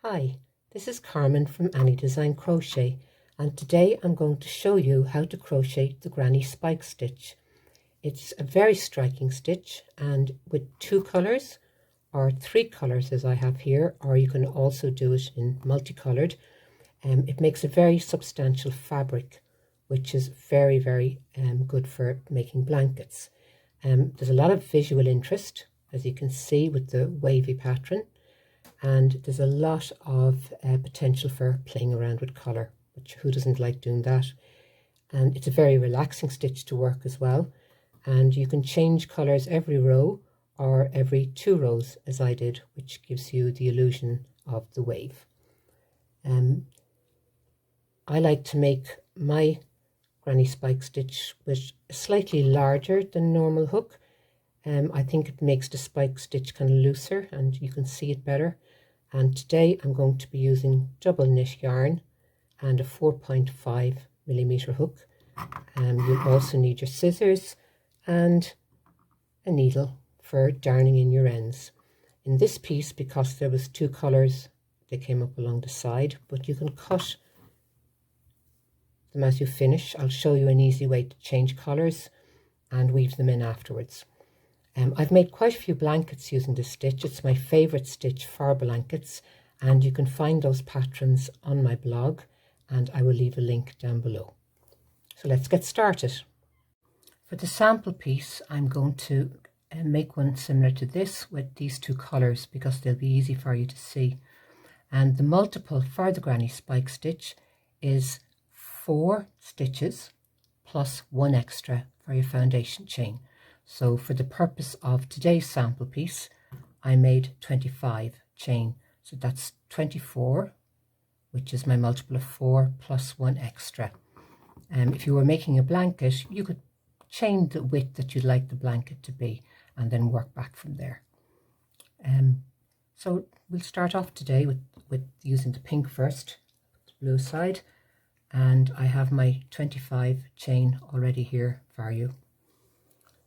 Hi, this is Carmen from Annie Design Crochet, and today I'm going to show you how to crochet the granny spike stitch. It's a very striking stitch, and with 2 colours or 3 colours as I have here, or you can also do it in multicolored. It makes a very substantial fabric, which is very good for making blankets. There's a lot of visual interest, as you can see with the wavy pattern, and there's a lot of potential for playing around with colour, which who doesn't like doing that? And it's a very relaxing stitch to work as well, and you can change colours every row or every 2 rows as I did, which gives you the illusion of the wave. I like to make my granny spike stitch with a slightly larger than normal hook. I think it makes the spike stitch kind of looser and you can see it better. And today I'm going to be using double knit yarn and a 4.5mm hook. You'll also need your scissors and a needle for darning in your ends. In this piece, because there was 2 colours, they came up along the side, but you can cut them as you finish. I'll show you an easy way to change colours and weave them in afterwards. I've made quite a few blankets using this stitch. It's my favourite stitch for blankets, and you can find those patterns on my blog, and I will leave a link down below. So let's get started. For the sample piece, I'm going to make one similar to this with these 2 colours because they'll be easy for you to see. And the multiple for the granny spike stitch is 4 stitches plus 1 extra for your foundation chain. So for the purpose of today's sample piece, I made 25 chain. So that's 24, which is my multiple of 4 plus 1 extra. If you were making a blanket, you could chain the width that you'd like the blanket to be and then work back from there. So we'll start off today with using the pink first, the blue side, and I have my 25 chain already here for you.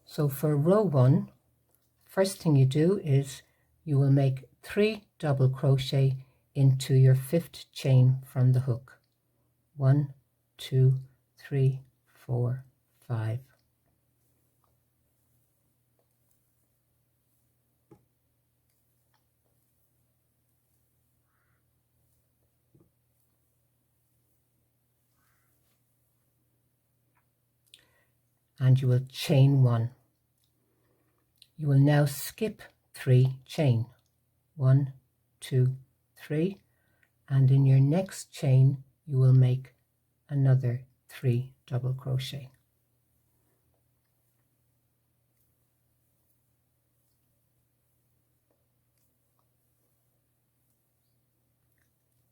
So for row 1, first thing you do is you will make 3 double crochet into your 5th chain from the hook. 1, 2, 3, 4, 5. And you will chain 1. You will now skip 3 chain. 1, 2, 3, and in your next chain you will make another 3 double crochet.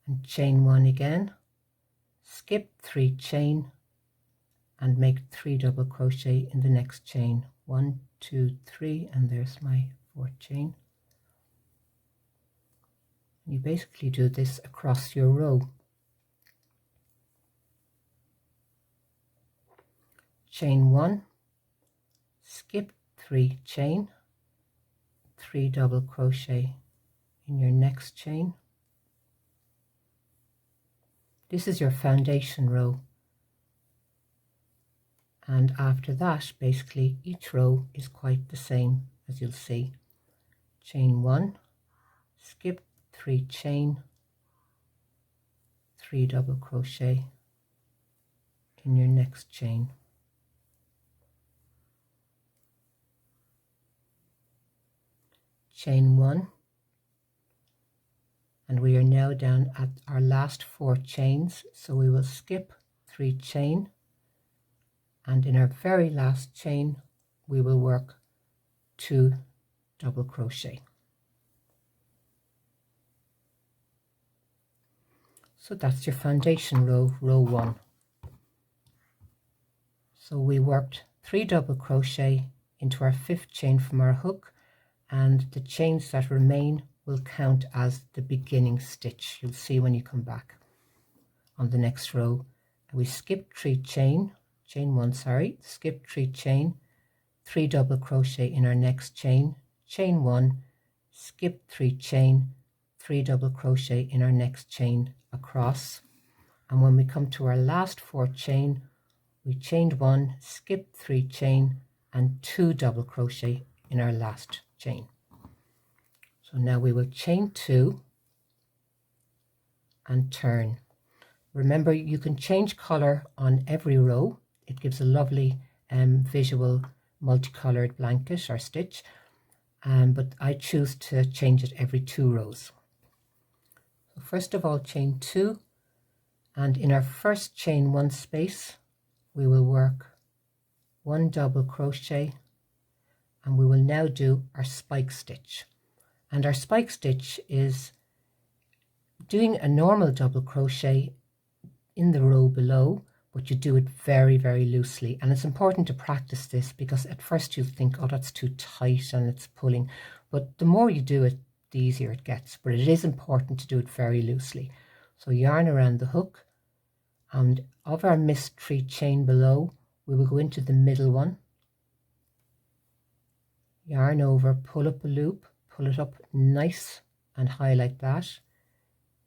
And chain 1 again, skip 3 chain and make 3 double crochet in the next chain. 1, 2, 3, and there's my 4th chain. You basically do this across your row. Chain 1, skip 3 chain, 3 double crochet in your next chain. This is your foundation row, and after that basically each row is quite the same, as you'll see. Chain 1, skip 3 chain, 3 double crochet in your next chain. Chain 1, and we are now down at our last 4 chains, so we will skip 3 chain, and in our very last chain we will work 2 double crochet. So that's your foundation row, row 1. So we worked 3 double crochet into our 5th chain from our hook, and the chains that remain will count as the beginning stitch. You'll see when you come back on the next row. We skip 3 chain, chain 1, sorry, skip 3 chain, 3 double crochet in our next chain, chain 1, skip 3 chain, 3 double crochet in our next chain across, and when we come to our last 4th chain, we chained 1, skip 3 chain, and 2 double crochet in our last chain. So now we will chain 2 and turn. Remember, you can change color on every row. It gives a lovely visual multicolored blanket or stitch, but I choose to change it every 2 rows. So first of all, chain 2, and in our first chain 1 space we will work 1 double crochet, and we will now do our spike stitch. And our spike stitch is doing a normal double crochet in the row below, but you do it very, very loosely. And it's important to practice this, because at first you'll think, oh, that's too tight and it's pulling, but the more you do it, the easier it gets. But it is important to do it very loosely. So yarn around the hook, and of our missed 3 chain below, we will go into the middle one, yarn over, pull up a loop, pull it up nice and high like that,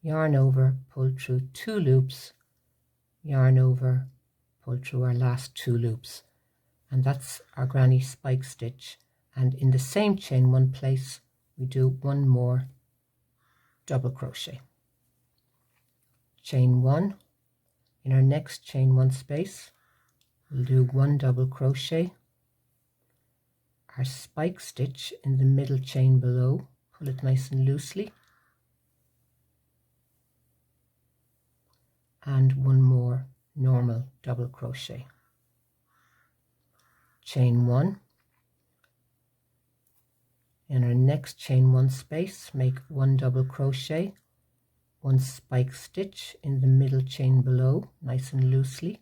yarn over, pull through 2 loops, yarn over, pull through our last 2 loops, and that's our granny spike stitch. And in the same chain 1 place we do 1 more double crochet, chain 1. In our next chain 1 space we'll do 1 double crochet, our spike stitch in the middle chain below, pull it nice and loosely, and 1 more normal double crochet, chain 1. In our next chain 1 space, make 1 double crochet, 1 spike stitch in the middle chain below, nice and loosely,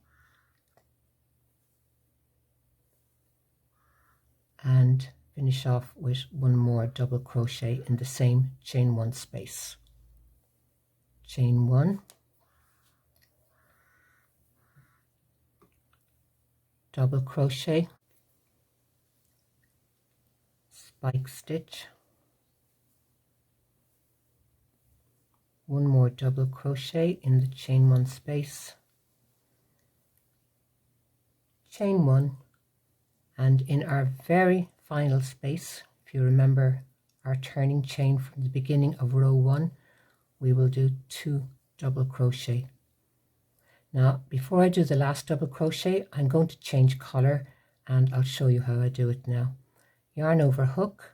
and finish off with 1 more double crochet in the same chain 1 space, chain 1, double crochet, spike stitch, 1 more double crochet in the chain 1 space, chain 1, and in our very final space, if you remember our turning chain from the beginning of row 1, we will do 2 double crochet. Now before I do the last double crochet, I'm going to change color, and I'll show you how I do it now. Yarn over hook,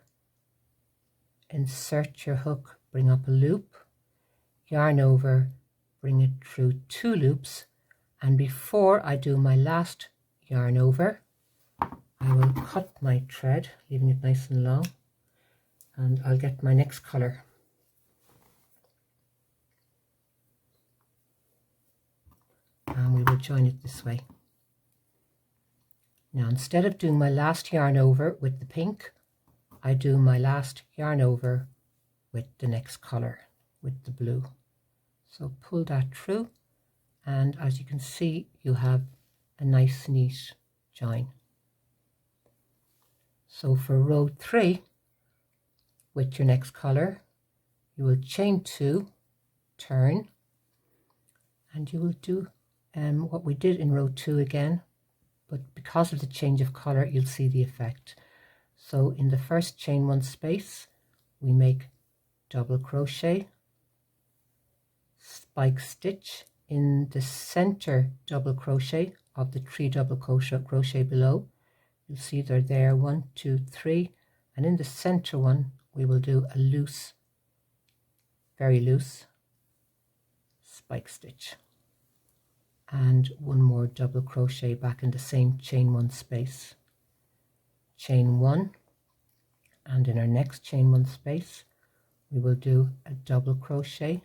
insert your hook, bring up a loop, yarn over, bring it through 2 loops, and before I do my last yarn over, I will cut my thread, leaving it nice and long, and I'll get my next color. And we will join it this way. Now instead of doing my last yarn over with the pink, I do my last yarn over with the next color, with the blue. So pull that through, and as you can see, you have a nice neat join. So for row 3, with your next color, you will chain 2, turn, and you will do what we did in row 2 again, but because of the change of color, you'll see the effect. So in the first chain 1 space, we make double crochet, spike stitch in the center double crochet of the 3 double crochet below. You'll see they're there, 1, 2, 3, and in the center one we will do a loose, very loose spike stitch, and 1 more double crochet back in the same chain 1 space, chain 1, and in our next chain 1 space we will do a double crochet,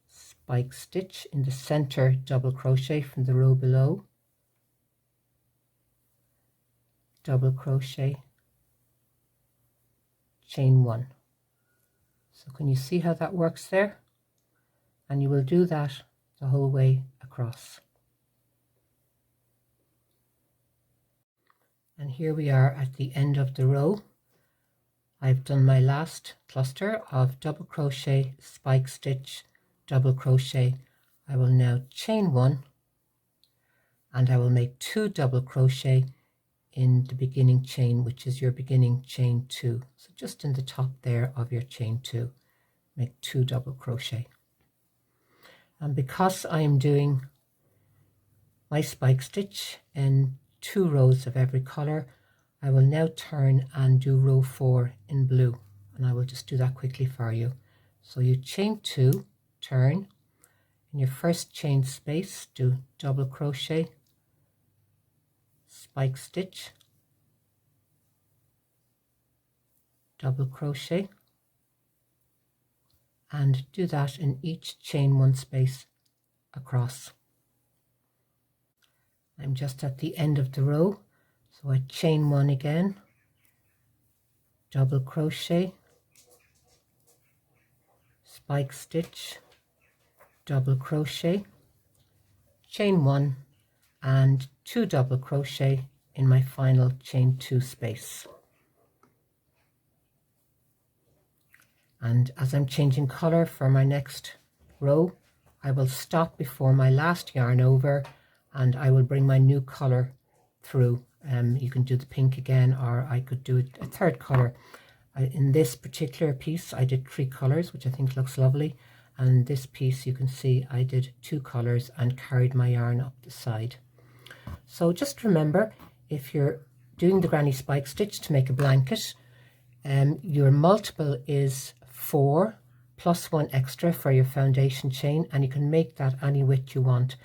spike stitch in the center double crochet from the row below, double crochet, chain 1. So can you see how that works there? And you will do that the whole way across. And here we are at the end of the row. I've done my last cluster of double crochet, spike stitch, double crochet. I will now chain 1 and I will make 2 double crochet in the beginning chain, which is your beginning chain 2. So just in the top there of your chain 2, make 2 double crochet. And because I am doing my spike stitch in 2 rows of every color, I will now turn and do row 4 in blue, and I will just do that quickly for you. So you chain 2, turn, in your first chain space do double crochet, spike stitch, double crochet, and do that in each chain 1 space across. I'm just at the end of the row, so I chain 1 again, double crochet, spike stitch, double crochet, chain 1 and 2 double crochet in my final chain 2 space. And as I'm changing color for my next row, I will stop before my last yarn over and I will bring my new color through. You can do the pink again, or I could do a third color. In this particular piece I did 3 colors, which I think looks lovely, and this piece you can see I did 2 colors and carried my yarn up the side. So just remember, if you're doing the granny spike stitch to make a blanket, your multiple is 4 plus 1 extra for your foundation chain, and you can make that any width you want.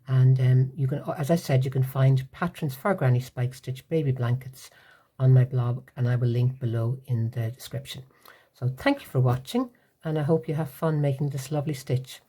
And you can, as I said, you can find patterns for granny spike stitch baby blankets on my blog, and I will link below in the description. So thank you for watching, and I hope you have fun making this lovely stitch.